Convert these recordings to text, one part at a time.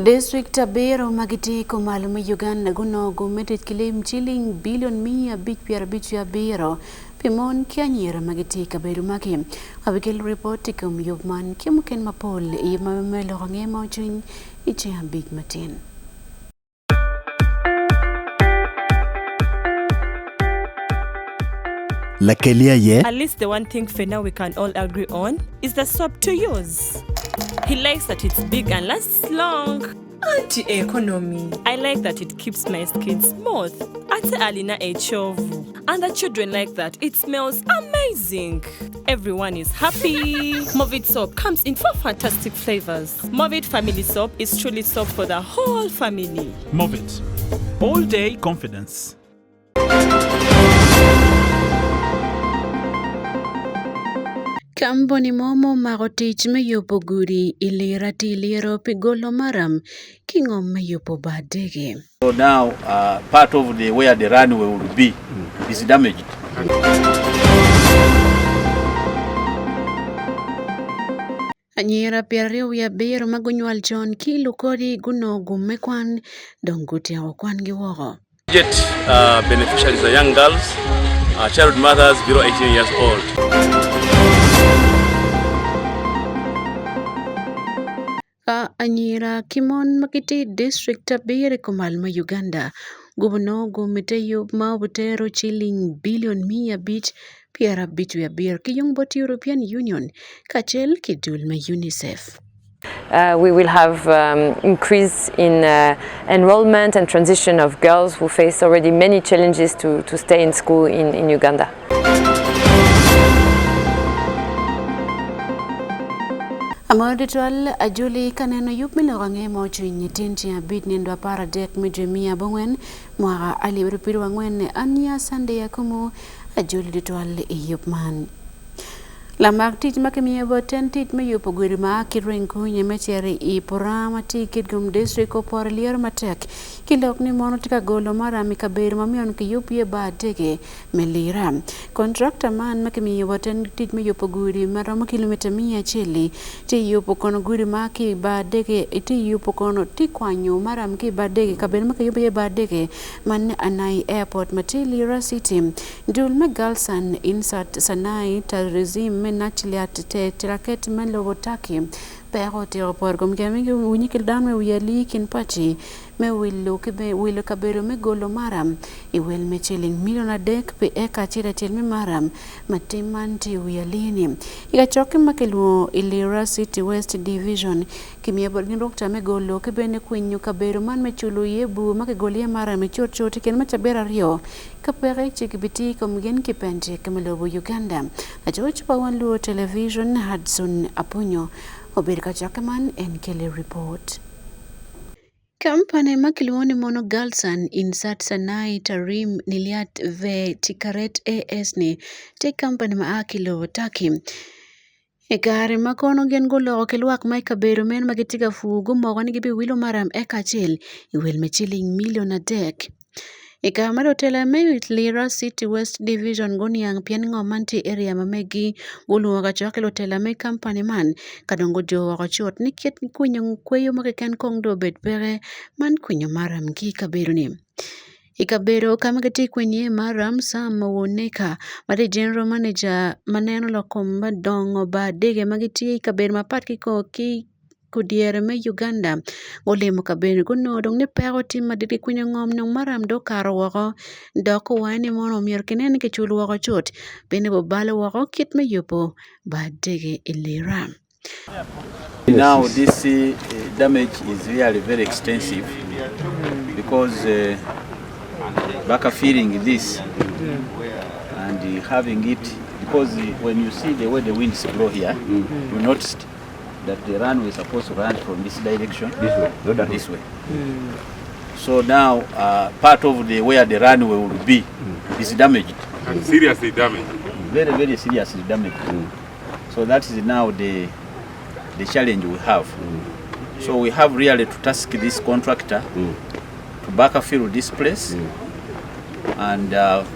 District Abero magiti ko maluma Uganda guno gumetit kilim chilling billion mia bichu Abero pimon kianyira magiti kaberu maki abigil report ikum yubman kimuken mapol yimamelo ngemo chin ichi big matin. At least the one thing for now we can all agree on is the soap to use. He likes that it's big and lasts long. Anti-economy. I like that it keeps my skin smooth. Ate alina echovu. And the children like that. It smells amazing. Everyone is happy. Movit soap comes in 4 fantastic flavors. Movit family soap is truly soap for the whole family. Movit. All day confidence. Kamboni momo magotich me yopo guri ilirati iliro pigolo maram kingom me yopo badege. So now part of the where the runway will be is damaged. Anyira piario ya bero magunyual John kilu kodi guno gumekwan dongutia wakwan giwogo. Budget beneficiaries are young girls, child mothers below 18 years old. Anyira Kimon Makiti District Abere Kumalma Uganda Governor Gomiteyo Mabutero chilling billion mia beach Piera bitu ya beer Kiyong bot European Union Kachel Kidulma UNICEF. We will have increase in enrollment and transition of girls who face already many challenges to stay in school in Uganda. Amoditual ajuli kaneno yup milorange mochu nyitinti ya bid nendo para dek mijemia bongwen mwara aliwiripiru wangwen anya sande ya Akumu ajuli ditual yup man. Lamak tit makemiye boten tit me yupo gwirima kirenku nyemetiari ipurama tikit gum district ko por lier matek kilok ni mono tika golo mara mikaber mamion ki yupye ba dege melira contractor man makemiye boten tit me yupo gwiri mara kilomita 100 ti yupo kono gwirima ki ba dege ti yupo kono tikwanyo mara mki ba dege kaber makayupye ba dege man anai airport matilira city ndul megalsan insert sanai tourism Nachiliat tiraket melogotaki pero tiro por gomgami unikil dame uyali kin pachi me willo kabero me golo maram I wel me chilling million adek pe eka chira me maram matimanti uyalini iga choki makelu Ilira City West Division kimia borgin rokta me golo kibene kwinyu kabero man me chulu yebu makegolie maram me choti ken machabera rio kapere chikibiti komgen kipente kemelobo Uganda ajoch pa Wan Luo television Hudson Apunyo Obirka Jackaman and Kelly report. Kampane makiluoni mono galsan insat sanai tarim niliat ve tikaret AS te kampane maakilo taki. Egare makono gen golo kelwak mai kabero men magitiga fugo mogoni gibi wilo maram ekachil iwel mechiling million adek. Ika maro tela mewit Lira City West Division goniang pian ngomanti area mamegi gulu waga chakelo tela me company man kadongo jo waga chot niket kunyo kweyo makekan kongdo bet pere man kunyo maram ki kabero ni. Ikabero kamagati kwenye maram Sam Woneka made general manager maneno lokomba dongo ba dege magiti ikabero mapatki ko ki kudiere me Uganda olemo kabene kuno dong ne pero tim madidi kunya ngom no maram do karo wako doko wani mono mier kenen ke chulu wako chot bene bo bale wako kit me yupo ba dege Ilira. Now this damage is really very extensive because back feeling this and having it because when you see the way the winds blow here you noticed that the runway is supposed to run from this direction, this way, not this way. So now part of the where the runway will be is damaged. And seriously damaged. Very, very seriously damaged. So that is now the challenge we have. So we have really to task this contractor to backfill this place and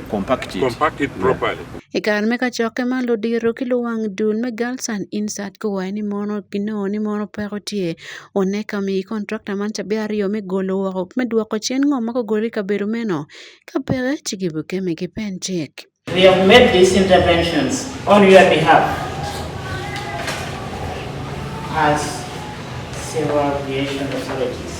compact it. Compact it properly. Ikan meka choke malo diro kilo wang dul me galsan insat ko ni mono kino ni mono perotie oneka mi contractor man chabiario me golo wako me duoko chien ngoma ko goli kaberu meno kapere chigibuke me kipenchik. We have made these interventions on your behalf as civil aviation authorities.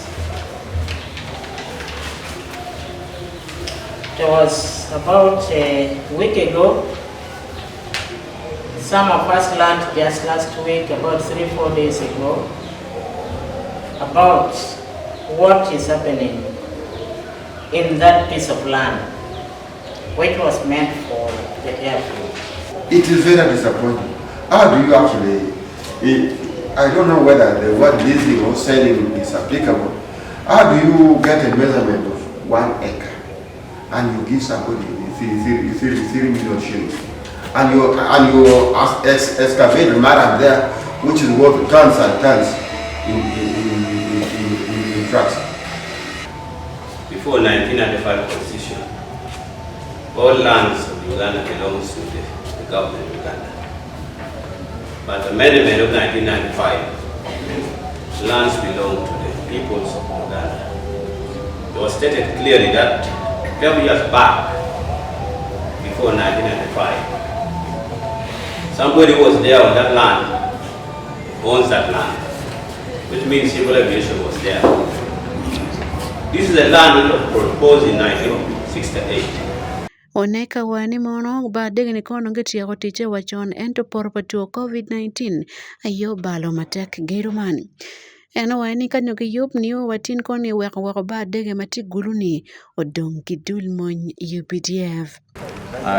There was about a week ago, some of us learned just last week, about 3-4 days ago, about what is happening in that piece of land, which was meant for the airfield. It is very disappointing. How do you actually, I don't know whether the word leasing or selling is applicable. How do you get a measurement of 1 acre and you give somebody 3 million shillings and you excavate a matter there which is worth tons and tons in trucks? Before 1995 constitution, all lands of Uganda belongs to the government of Uganda. But the amendment of 1995, lands belong to the peoples of Uganda. It was stated clearly that 12 years back, before 1995, somebody was there on that land, owns that land, which means civil aviation was there. This is a land that was proposed in 1968. Oneka wani mono ba degni kono ngeti ya tiche wachon ento porpatuo COVID-19 ayo balo matek giruman. Eno wani kanyo ki yup niyo watin koni wako ba dege mati guluni odong kidul mon UPDF.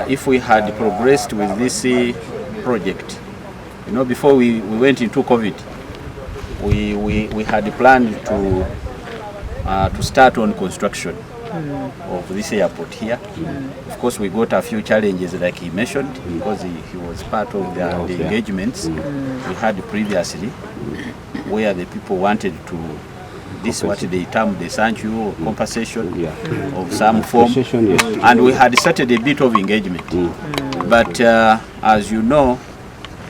If we had progressed with this project, you know, before we went into COVID, we had planned to start on construction of this airport here. Of course, we got a few challenges like he mentioned because he was part of the engagements we had previously, where the people wanted to, this what they termed the sanctuary or compensation of some form, and we had started a bit of engagement. But as you know,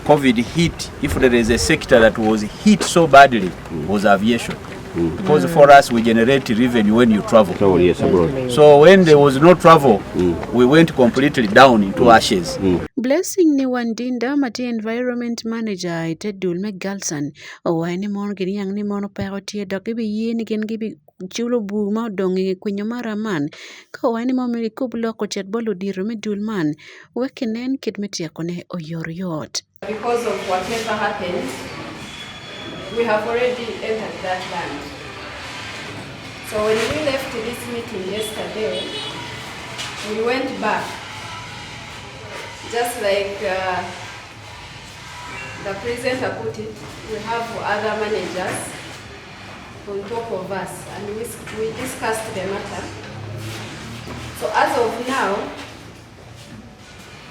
COVID hit, if there is a sector that was hit so badly, was aviation. Because for us, we generate revenue when you travel. So when there was no travel, we went completely down into ashes. Blessing ni wandinda mati environment manager ite dulme galsan owani mon gini yang ni mono perotie dokibi yini gen gibi chulo buma dongi kwenyo maraman ka owani momili kublo kochet bolu dirume dulman wekinen kidmetia kone oyor yot. Because of whatever happened, we have already entered that land. So when we left this meeting yesterday, we went back. Just like the presenter put it, we have other managers on top of us, and we discussed the matter. So as of now,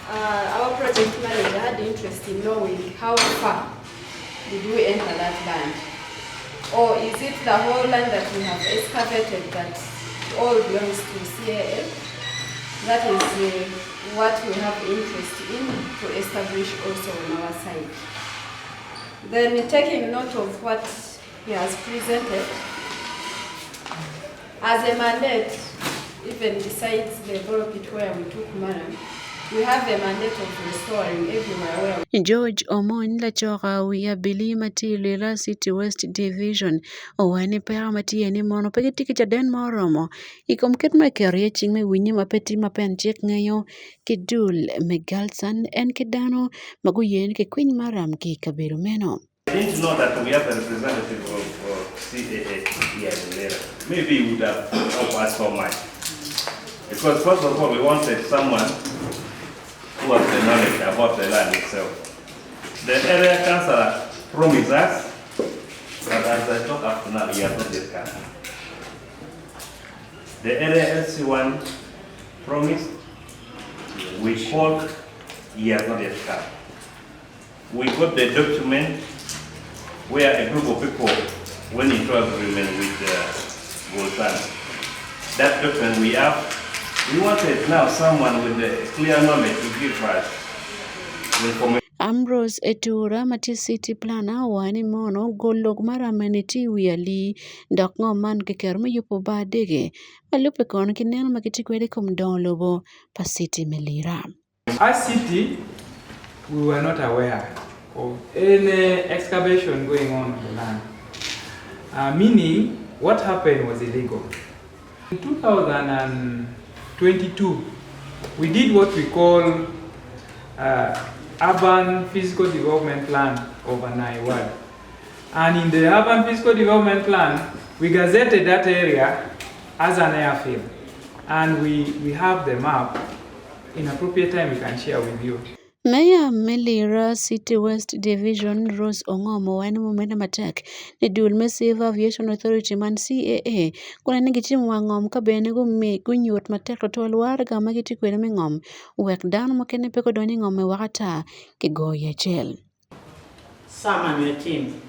our project manager had interest in knowing how far did we enter that land? Or is it the whole land that we have excavated that all belongs to CAF? That is what we have interest in to establish also on our side. Then taking note of what he has presented, as a mandate, even besides the borough pit where we took Maram, we have a mandate of restoring everywhere where George Omon la chora wiya bili mati lela City West Division owani pera mati eni mono pagitiki cha den moromo ikomket me kerie ching me winyi mapeti mapen chek ngayo kidul megalsan en kidano maguyen ke queen maram ki kabiru meno. I didn't know that we have a representative of CAA here in Lera. Maybe he would have helped us so much. Because first of all, we wanted someone who has the knowledge about the land itself. The area councillor promised us, but as I talk up to now, he has not yet come. The area LC1 promised, we spoke, he has not yet come. We got the document where a group of people went into agreement with Goltan. That document we have, We wanted now someone with a clear knowledge to give us information. Ambrose Etura mati city planner wani mono golok maramaniti wiali dok ngoman keker yupo badege malupe kon kineno makiti kwede kum don lobo pa city melira. As city, we were not aware of any excavation going on the land. Meaning, what happened was illegal. In 2022, we did what we call Urban Physical Development Plan of Anaiwad. And in the Urban Physical Development Plan, we gazetted that area as an airfield. And we have the map. In appropriate time, we can share with you. Mayor Melira City West Division Rose Ongomo wani mumena matek ni dual Massive Aviation Authority man CAA kuna nigi timu wangom ka bene gunyuot matek to tolwar ga magiti kwene mingom wek dan mokene peko doni ngome wakata kigoye chel. Sam and your team,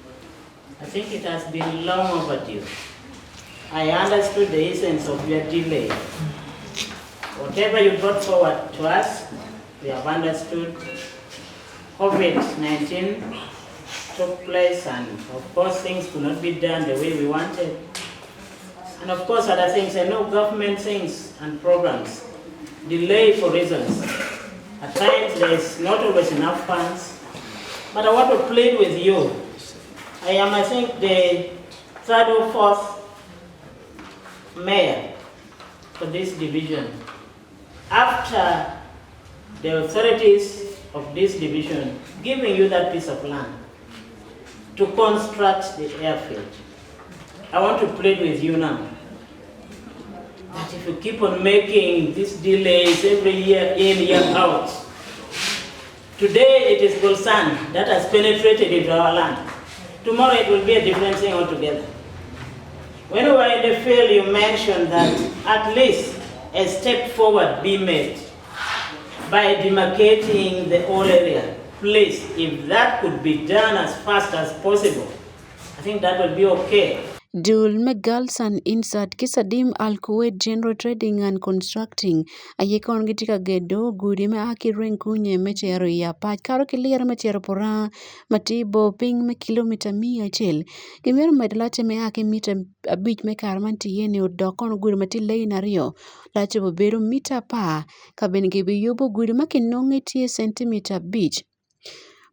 I think it has been long overdue. I understood the essence of your delay. Whatever you brought forward to us, we have understood. COVID-19 took place, and of course things could not be done the way we wanted. And of course other things, I know government things and programs delay for reasons. At times there is not always enough funds, but I want to plead with you. I am, I think, the third or fourth mayor for this division. After the authorities of this division giving you that piece of land to construct the airfield, I want to plead with you now that if you keep on making these delays every year in, year out, today it is Gulsan that has penetrated into our land. Tomorrow it will be a different thing altogether. When we were in the field, you mentioned that at least a step forward be made by demarcating the whole area. Please, if that could be done as fast as possible, I think that would be okay. Dul Megalsan Insert Kisadim Al Kuwait General Trading and Constructing ayekon gitika gedo gudi me aki renkunye mechero ya pach karo kilier mechero pora matibo ping me kilomita 100 gimero medlache me aki mita abich me karmanti yene odokon gudi mati lane ario lache bobero mita pa kaben gibi yubo gudi makinonge tie centimeter beach.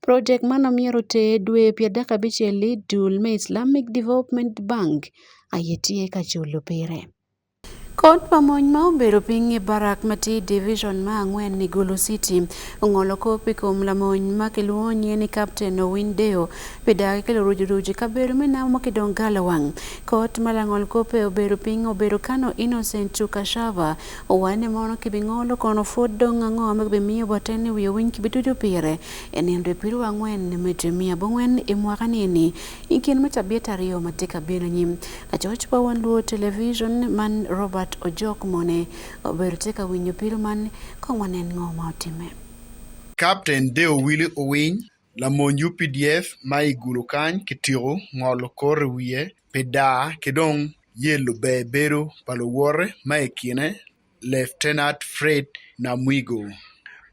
Project manomiero te dwe piadaka bicheli dul me Islamic Development Bank ayetie kachulo pire. Kot pamony ma obero piny e barak mati division ma ang'wen ni Gulu City ong'olo kopi kuom lamony ma kiluonye ni Captain Owindeo pedagi kelo ruji kabero mena mokidong galawang. Kot malang'ol kope obero piny obero kano Innocent Chukashava owane mono kibing'olo kono fod dong ang'o meg bimiyo botene wiyo winy kibitudo pire enendo piru ang'wen ni mejemia bong'wen imwaka nini ikien machabiet ariyo matika bino nyim achoch pa Wan Luo television man Robert Ojok mone oberteka winyo pilman kongwanen ngoma otime. Captain Deo Willie Owiny la mon UPDF ma igulu kany kitiro ngolo kore wiye peda kedong yelo bebero palowore ma ekine Lieutenant Fred Namwigo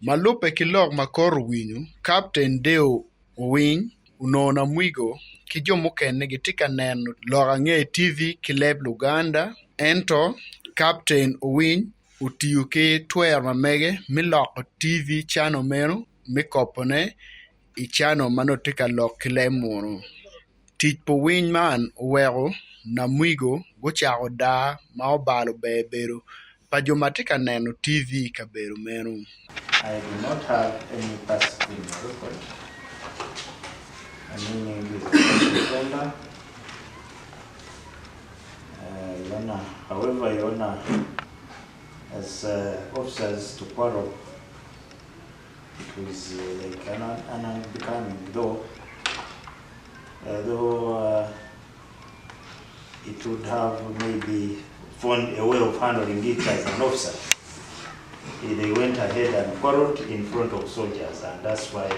malupe kilok makor winyo Captain Deo Owiny unona Mwigo kijomo kenne gitika neno loga nge TV kileb Luganda ento Captain Owiny utiyo ke twer mamege miloko TV chano meno mikopone I chano manotika lok kilemono. Tich po winy man oweko Namwigo gochako da ma obalo bebero pa jomatika neno TV kabero meno. I do not have any past criminal record. Meaning this offender. However, Your Honor, as officers to quarrel, it was like an unbecoming, though it would have maybe found a way of handling it as an officer. They went ahead and quarreled in front of soldiers, and that's why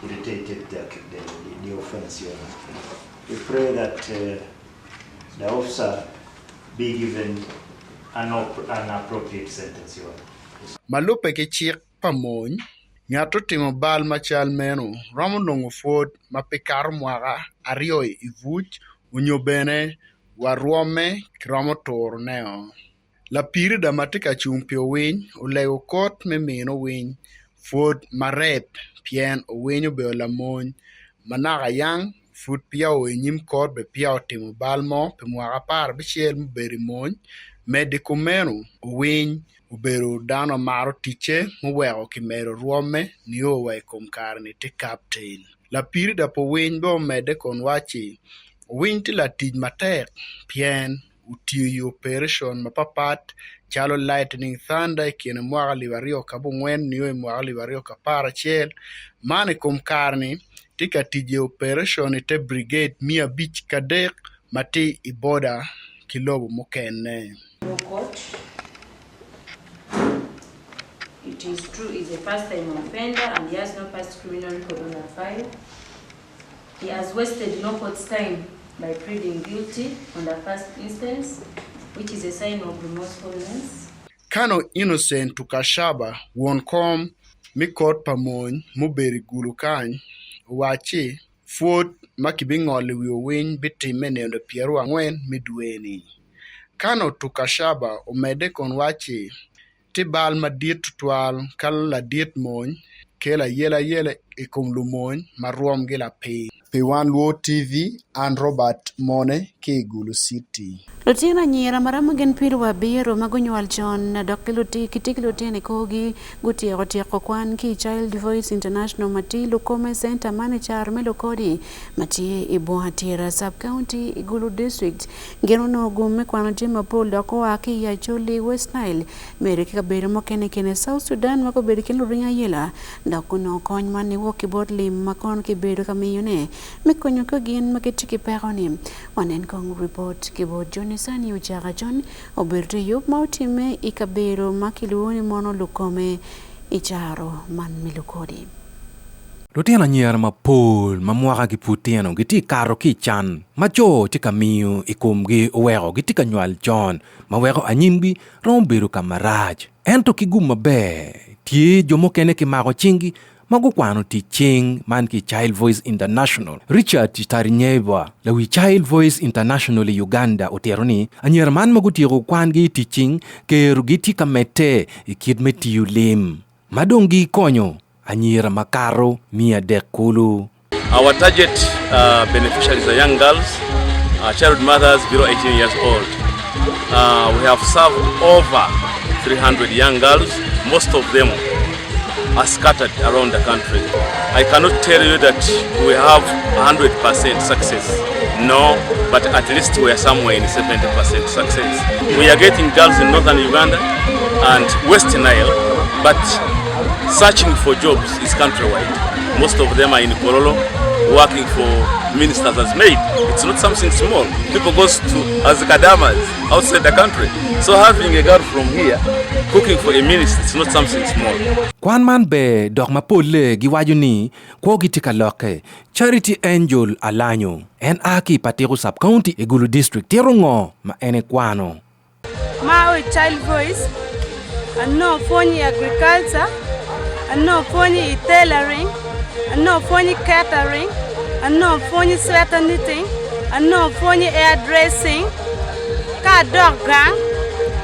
irritated the offense, Your Honor. We pray that the officer be given an appropriate sentence. Malupe ke chik pamony, ng'ato timo bal machal meno, romo nongo fod mapikar mwaga ariyo ivuch, unyo bene warwome kiromo toro neo. La piri da matika chumpio winy, ulego kot me meno winy, fod marep pien winyo be la mony, managa yang, fud pia o nyim kot be pia o timo bal mo, pe mwaga par bichiel mberi mony, medico meno winy, ubero dano maro tiche muweko kimero ruome ni owe kom karni ti captain. La piri da po winy bo mede kon wachi winy ti la tij matek pien utiyo i operation mapapat chalo lightning thunder kiene mwaka liwario kabu ngwen niyo mwaka liwario kapara chiel mane kom karni ti ka tije operation te brigade mia bich kadek mati i boda kilobo mokene. It is true he's a first-time offender and he has no past criminal record on file. He has wasted no court's time by pleading guilty on the first instance, which is a sign of remorsefulness. Kano Innocent Tukashaba won kom mi kot pamony muberi gulu kany wachi fod makibing'ole wi winy bitime nendo piero ang'wen midweni. Kano Tukashaba omede kon wachi ti bal madit tutwal kal la dit mony kela yela ikum lumony maruom gila pi. Pi Wan Luo TV and Robert Mone ke Gulu City. Lutina nyira marama gen piru wa biro magunywal chon na Dr. Luti kitiki Lutine kogi guti ya kwan ki Child Voice International mati Lukome Center Manager Melokodi mati ibo hatira sub-county Igulu District geno no gume kwa najima pool dako waki ya Joli West Nile meri kika beri mokene kene South Sudan mako beri kenu ringa yela dako no kony mani woki bodli makon ki beri kamiyone mikonyo kagin makitiki peroni wanen kong report kibo Johnny Sani ujaga John oberte yup mautime ikabero makiluoni mono Lukome icharo man milukodi. Lutiana nyer ma pol ma mwaka gi putieno giti karo ki chan ma jo ti kamiu ikum gi wero giti kanywal John ma wero anyimbi romberu kamaraj ento kigum mabe tie jomo kene ki mago chingi mago kwano ti ching man ki Child Voice International Richard Tarinyeba la wi Child Voice International Uganda oteroni anyer man mago tiro kwan gi ti ching ke rugiti kamete ikidmeti yulim madongi konyo anyira makaro mia dekulu. Our target beneficiaries are young girls, child mothers below 18 years old. We have served over 300 young girls. Most of them are scattered around the country. I cannot tell you that we have 100% success. No, but at least we are somewhere in 70% success. We are getting girls in northern Uganda and West Nile, but searching for jobs is countrywide. Most of them are in Kololo, working for ministers as maid. It's not something small. People go to as kadamas outside the country. So having a girl from here cooking for a minister, it's not something small. Kwan man be dog mapole giwaju ni kwa gitika loke Charity Angel Alanyo en aki patiru sub-county Igulu District tirungo ma ene kwano. Ma Child Voice ano fonyi agriculture ano fonyi tailoring ano fonyi catering ano fonyi sweater knitting ano fonyi hairdressing ka dog gang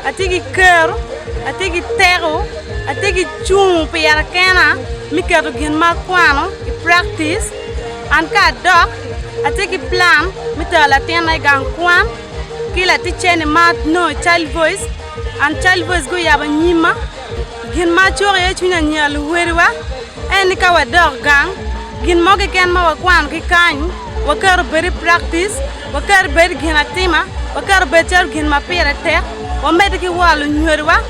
atigi keur atigi tero atigi chung piara kena mikedo gin makwano I practice and ka dog atigi plan mitala tena gang kwan kila tichene mat no Child Voice and Child Voice go yaba nyima gin ma chore e chunya nyal werwa en ka wa dog gang gin moge ken ma wa kwan ki kan wa kar beri practice wa kar beri gin atima wa kar beter gin ma pere te wa med ki walu nywerwa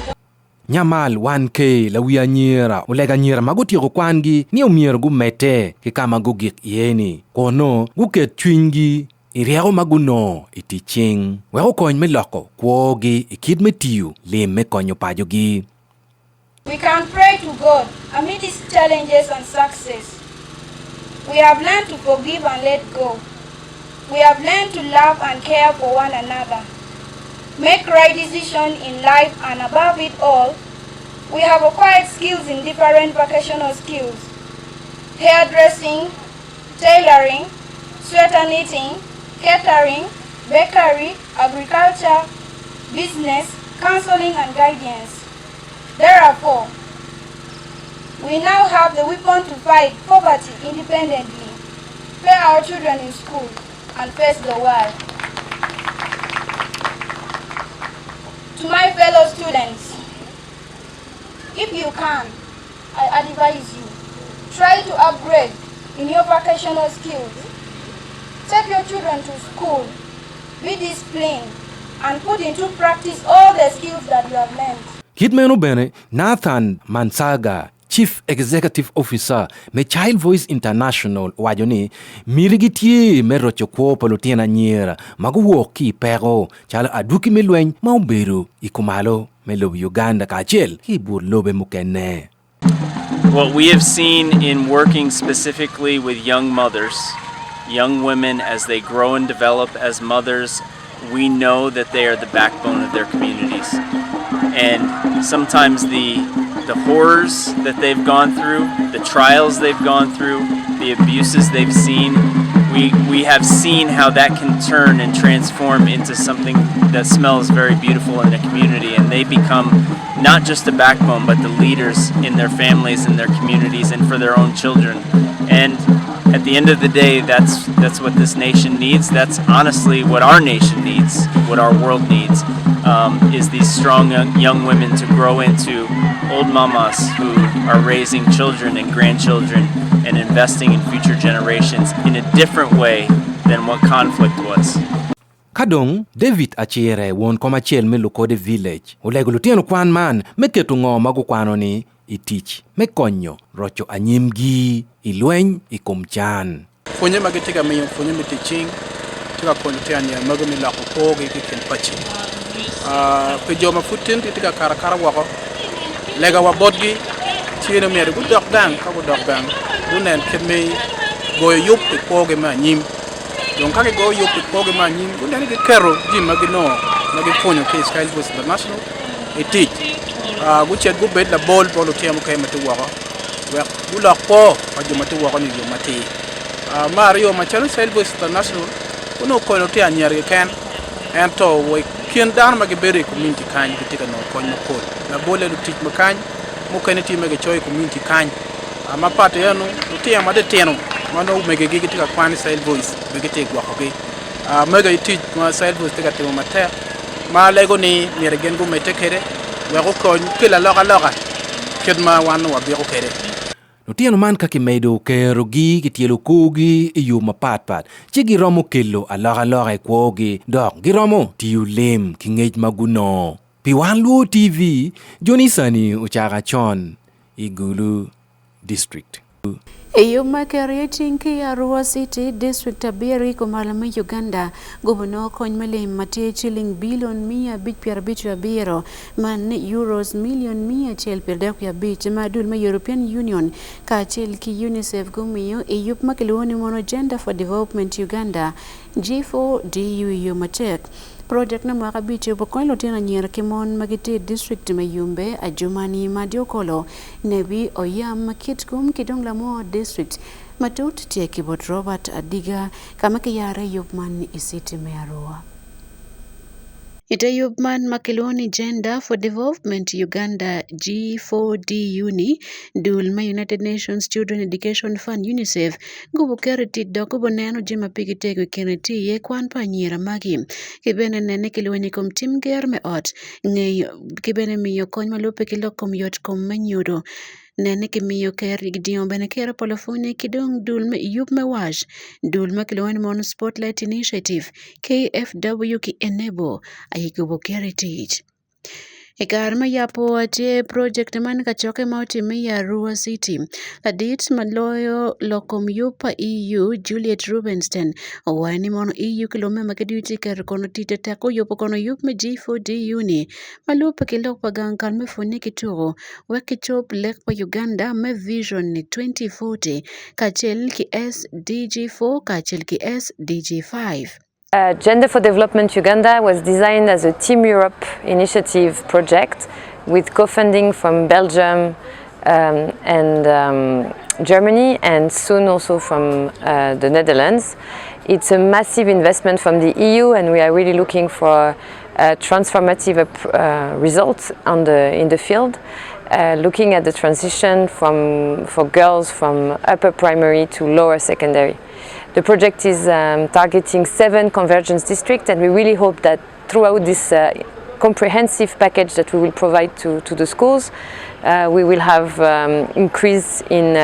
Nyamal 1K la wia nyira ulega nyira maguti go kwangi ni umier gu mete ki kama gu gik yeni kono gu ke twingi iriago maguno itiching wego kony meloko kwogi ikidmetiu lime konyo pajogi. We can pray to God amid these challenges and success. We have learned to forgive and let go. We have learned to love and care for one another. make right decisions in life, and above it all, we have acquired skills in different vocational skills: hairdressing, tailoring, sweater knitting, catering, bakery, agriculture, business, counseling, and guidance. Therefore, we now have the weapon to fight poverty independently, pay our children in school, and face the world. To my fellow students, if you can, I advise you, try to upgrade in your vocational skills. Take your children to school, be disciplined, and put into practice all the skills that you have learned. Hitmenu bene Nathan Mansaga, Chief Executive Officer me Child Voice International wajoni mirigitie me rocho ko polotiena nyera maguwoki pero chala aduki melwen mauberu ikumalo me lob Uganda kachel hibur lobe mukene. What we have seen in working specifically with young mothers, young women as they grow and develop as mothers, we know that they are the backbone of their communities. And sometimes the horrors that they've gone through, the trials they've gone through, the abuses they've seen, we have seen how that can turn and transform into something that smells very beautiful in a community, and they become not just a backbone but the leaders in their families and their communities and for their own children. And at the end of the day, that's what this nation needs. That's honestly what our nation needs, what our world needs, is these strong young women to grow into old mamas who are raising children and grandchildren and investing in future generations in a different way than what conflict was. Kadong David Achiere won komachel me Lukode village. Olego lutieno kwan man meketo ngo magukwano ni itich mekonyo rocho anyimgi ilweny ikomchan. Fonye magitika miyo fonye mitiching tika kontea ni mago mi lako poge kiken pachi. Pejo mafutin tika karakara wako lega wabodgi chino mere gu dog gang ka gu dog gang dunen keme go yup poge ma nyim don kake go yup poge ma nyim dunen ke kero jim magino magi fonyo ke Child Voice International etich gu chet gu bed la bol bolu tiam kay matu wako we gu lok po pa jo matu wako ni jo mati Mario machalo Child Voice International uno ko no te anyar ken ento we kien dan magi bere community kan bitika no ko no ko na bole lu tich makany mo kaneti mege choy community kan ama pate yanu te amade teno mano mege gigi tika kwani Child Voice mege te gwa ko ge mege tich ma Child Voice tika te mate ma lego ni mere gen go mete kere we ko kila loga kedma wan wa bi ko kere. Lutieno man kakimedo kerogi kitielo kogi yu mapatpat chigi romo kelo alaga kwogi dok giromo tiulem kingej maguno. Pi Wan Luo TV Johnny Sani uchaga chon Igulu District. Eyo makariating ki Arua City District abiri kumalama Uganda gobuno kony male mate chilling billion mia bichpiarbich abiro man euros million mia chel perdak ya bich madul ma European Union ka chel ki UNICEF gumiyo eyup makeloni mono Gender for Development Uganda G4DU yumatek project na mwaka biche bokon lotina nyera kimon magiti district mayumbe ajumani madiokolo nebi oyam kitkum kidong lamo district matut tie kibot Robert Adiga kama kiyare yupman isiti mearua. Itayubman Makeloni Gender for Development Uganda G4DU ni dulma United Nations Children Education Fund UNICEF gubu keriti doko boneno jima pigitego keneti ye kwan pa nyira magi kibene nene kilweni kom tim ger me ot ngey kibene miyo kony malupe kilokom yot kom manyudo nene kimiyo keri gidion bene kera polofone kidong dulme yup me wash dulma kilweni mon Spotlight Initiative KFW ki enable ayikubo heritage. Ekarma yapo ate project man kachoke mauti ya Arua City. Ladit maloyo lokom yupa EU Juliet Rubenstein wani mono EU kilome makeduti ker kono tite tako yopo kono yup me G4DU ni malupa kilok pagang kalme fune kituro wekichop lek pa Uganda me vision ni 2040 kachel ki SDG4 kachel ki SDG5. Gender for Development Uganda was designed as a Team Europe initiative project with co-funding from Belgium and Germany, and soon also from the Netherlands. It's a massive investment from the EU, and we are really looking for transformative results in the field, looking at the transition for girls from upper primary to lower secondary. The project is targeting 7 convergence districts, and we really hope that throughout this comprehensive package that we will provide to the schools, we will have increase in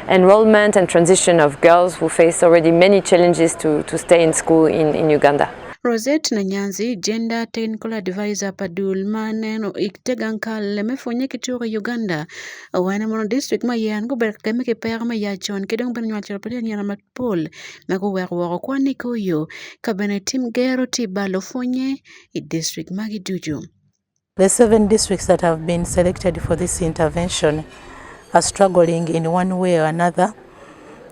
enrollment and transition of girls who face already many challenges to stay in school in Uganda. Rosette Nanyanzi, Gender Technical Advisor Padul Maneno Iktegankal Lemefonye Kituro Uganda, Awanemono District Mayan, go back Kemeke Perma Yachon, Kedong Benuachal Padian Pol, Nago Wero Kwanikoyo, Kabene Tim Gero Tibalofonye, District Magiduju. The 7 districts that have been selected for this intervention are struggling in one way or another.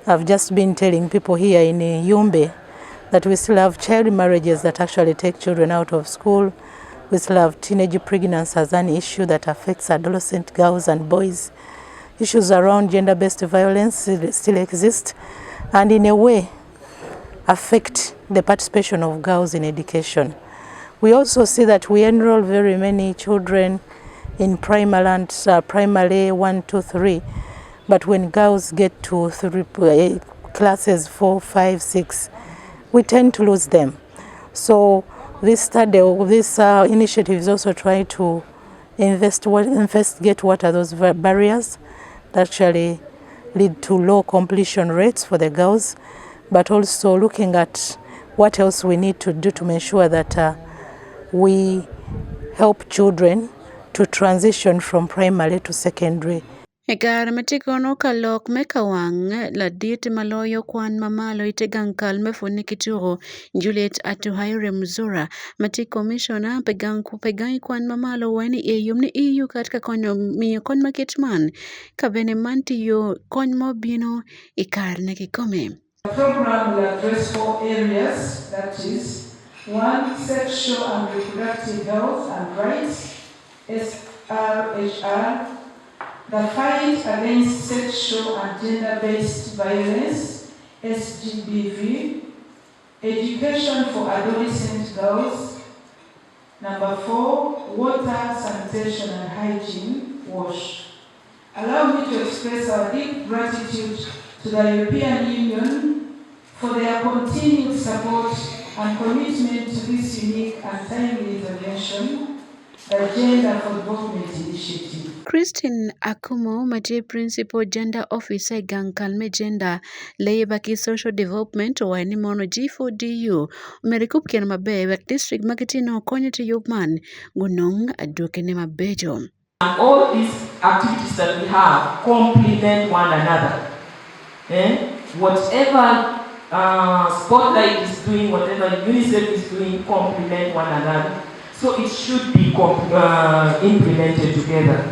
I've just been telling people here in Yumbe that we still have child marriages that actually take children out of school. We still have teenage pregnancy as an issue that affects adolescent girls and boys. Issues around gender-based violence still exist and in a way affect the participation of girls in education. We also see that we enroll very many children in primary 1, 2, 3, but when girls get to classes 4, 5, 6, we tend to lose them. So this study, this initiative is also trying to investigate what are those barriers that actually lead to low completion rates for the girls, but also looking at what else we need to do to ensure that we help children to transition from primary to secondary. Egar matikono kalok mekawang la diet maloyo kwan mamalo itegankal mefuni kituro Juliet Atuhaire Mzura mati commissioner pegang kwan mamalo wani yumni EU katika konyo miyo kon maketman kabene mantiyo kon mobino ikar nekikome. The program will address 4 areas, that is 1. Sexual and reproductive health and rights, SRHR, the fight against sexual and gender-based violence, SGBV, education for adolescent girls. Number 4, water, sanitation and hygiene, WASH. Allow me to express our deep gratitude to the European Union for their continued support and commitment to this unique and timely intervention, the Gender for Development Initiative. Christine Akumu, Maji Principal Gender Officer Gankalme Gender Labor ki Social Development wa ni mono G4DU umerikup kiana mabe wek district makitino konyo to yupman gunung adukene mabejo. And all these activities that we have complement one another. Whatever Spotlight is doing, whatever UNICEF is doing, complement one another. So it should be implemented together.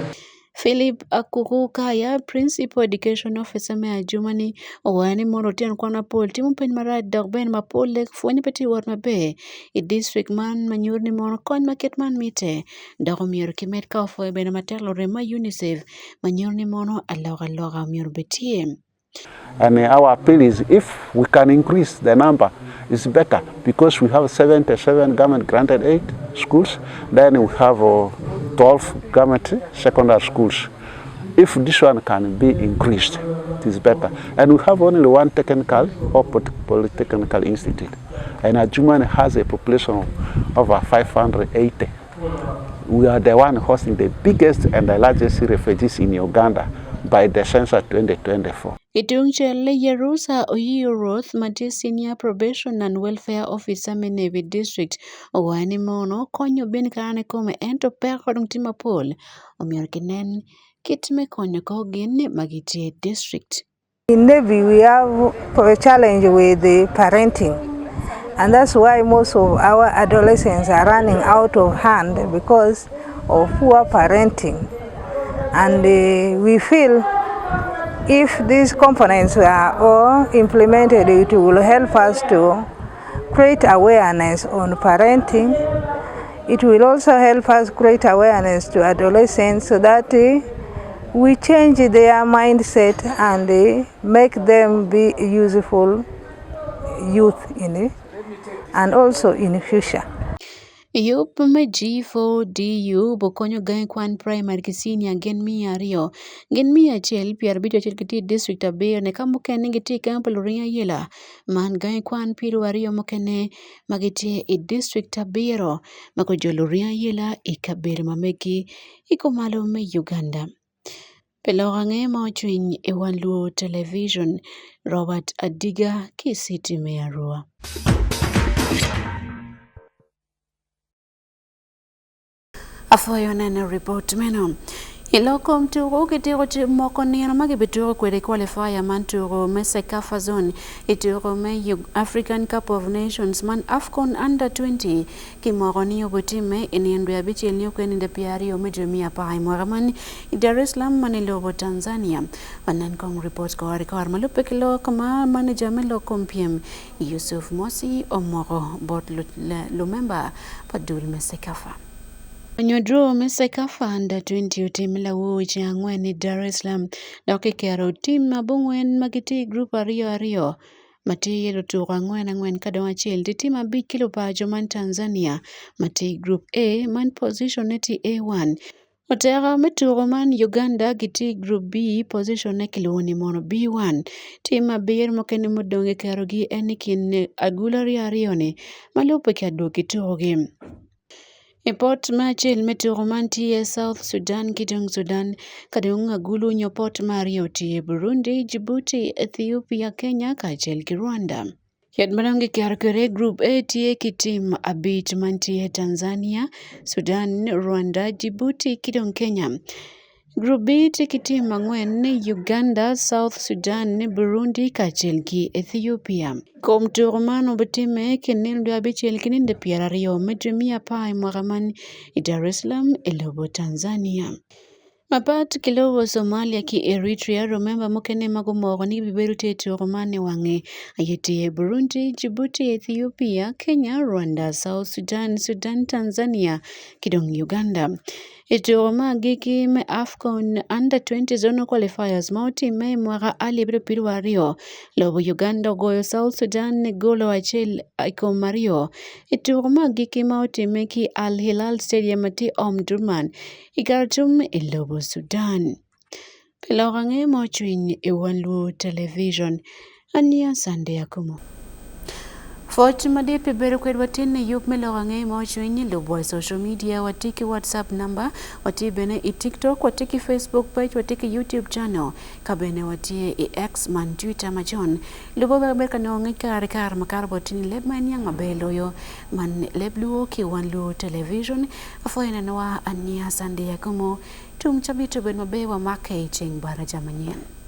Philip Akukukaya, Principal Education Officer Mea Jumani, Owani Morotian Kwana Pol, Timupen Marad Dogben Mapol Lake, Fuanipeti Warmabe, a district man, Manurni Mono, Con Market Man Mite, Dogomir Kimet Kafo, Benamatelo Rema UNICEF, Manurni Mono, Alora Murbetie. And our appeal is if we can increase the number, it's better because we have 77 government-granted aid schools, then we have 12 government secondary schools. If this one can be increased, it is better. And we have only one technical or polytechnical institute. And Adjumani has a population of over 580. We are the one hosting the biggest and the largest refugees in Uganda by the census 2024. Itungchele Yerusa Oyoroth, Mati Senior Probation and Welfare Officer Menevi District, Owani Mono, Konyo Bin Karane Kome, Ento Perhodung Timapol, Omirkinen, Kitme Konyo Kogin, Magiti District. In Navy, we have a challenge with the parenting, and that's why most of our adolescents are running out of hand because of poor parenting. And we feel if these components are all implemented, it will help us to create awareness on parenting. It will also help us create awareness to adolescents so that we change their mindset and make them be useful youth and also in future. Yup me G4DU bokonyo gae kwan primary ki senior gen mia ario gen mia achiel pier abich achiel kiti district abir ne ka mokene giti kampo Luria Yela man gae kwan piero ario mokene magiti i district abiro mako jo Luria Yela i kabir mameki iko malo me Uganda. Pelorang'e ma ochwiny e Wan Luo television Robert Adiga Kisiti me Arua. Afoyo nene report meno. Iloko mturo kitiro moko nino magibituro kwede qualifier man turo me Sekafa zone ituro me African Cup of Nations man AFCON under 20 kimoro niyo butime iniendu ya bichi niyo kweninde piario mejumia pai mwaraman Dar es Salaam manilobo Tanzania wanan kong report ko harikawar malupe kilo kama manager melo kompiem Yusuf Mosi omoro bot lumemba padul me Sekafa. Nyodro me Sekafa under 20 utimila wuji ang'wen Dar es Salaam dakikero tim mabung'wen magiti group ario mati yero tuko ang'wen kadong achiel ti tim abich kilo pajo man Tanzania mati group A man position neti A1 Otera meturo man Uganda giti group B position ne kiloni mono B1 tim abir mokene modonge kero gi enikin agulari arione malupe kado kiturogi. Report machil meturo mantie South Sudan kidong Sudan kadong agulu nyopot mario tie Burundi, Djibouti, Ethiopia, Kenya kachel ki Rwanda. Yad marangi kiarkere group A tie kitim abich mantie Tanzania, Sudan, Rwanda, Djibouti kidong Kenya. Group B tikitim ang'wen Uganda, South Sudan, Burundi kachel ki Ethiopia. Kom turmano betime kenil abichiel kininde pier ario medumia pai mwaraman i Dar es Salaam ilobo Tanzania. Mapat kilowo Somalia ki Eritrea remember mokene magomoro ni biberu te turmane wange ayeti Burundi, Djibouti, Ethiopia, Kenya, Rwanda, South Sudan, Tanzania kidong Uganda. Ituruma giki me AFCON under 20 zone qualifiers mauti me mwara ali biru ario lobo Uganda goyo South Sudan ne golo achel iko Mario. Ituruma giki mauti meki Al Hilal Stadium ati Omdurman Igartum ilobo Sudan. Pelorang'e mochwiny e Wan Luo television ania sande Akumu. Fort madipi beru kwed watine yup melorang'e mochwiny lobo social media watiki WhatsApp number watibene i TikTok watiki Facebook page watiki YouTube channel kabene watie i X man Twitter machon lobo berber kanonge kar makar botini leb man yang mabeloyo man leb luo ki Wan Luo television afoyena noa ania sande Akumu tum chabito ben mabewa make cheng bara jamanyen.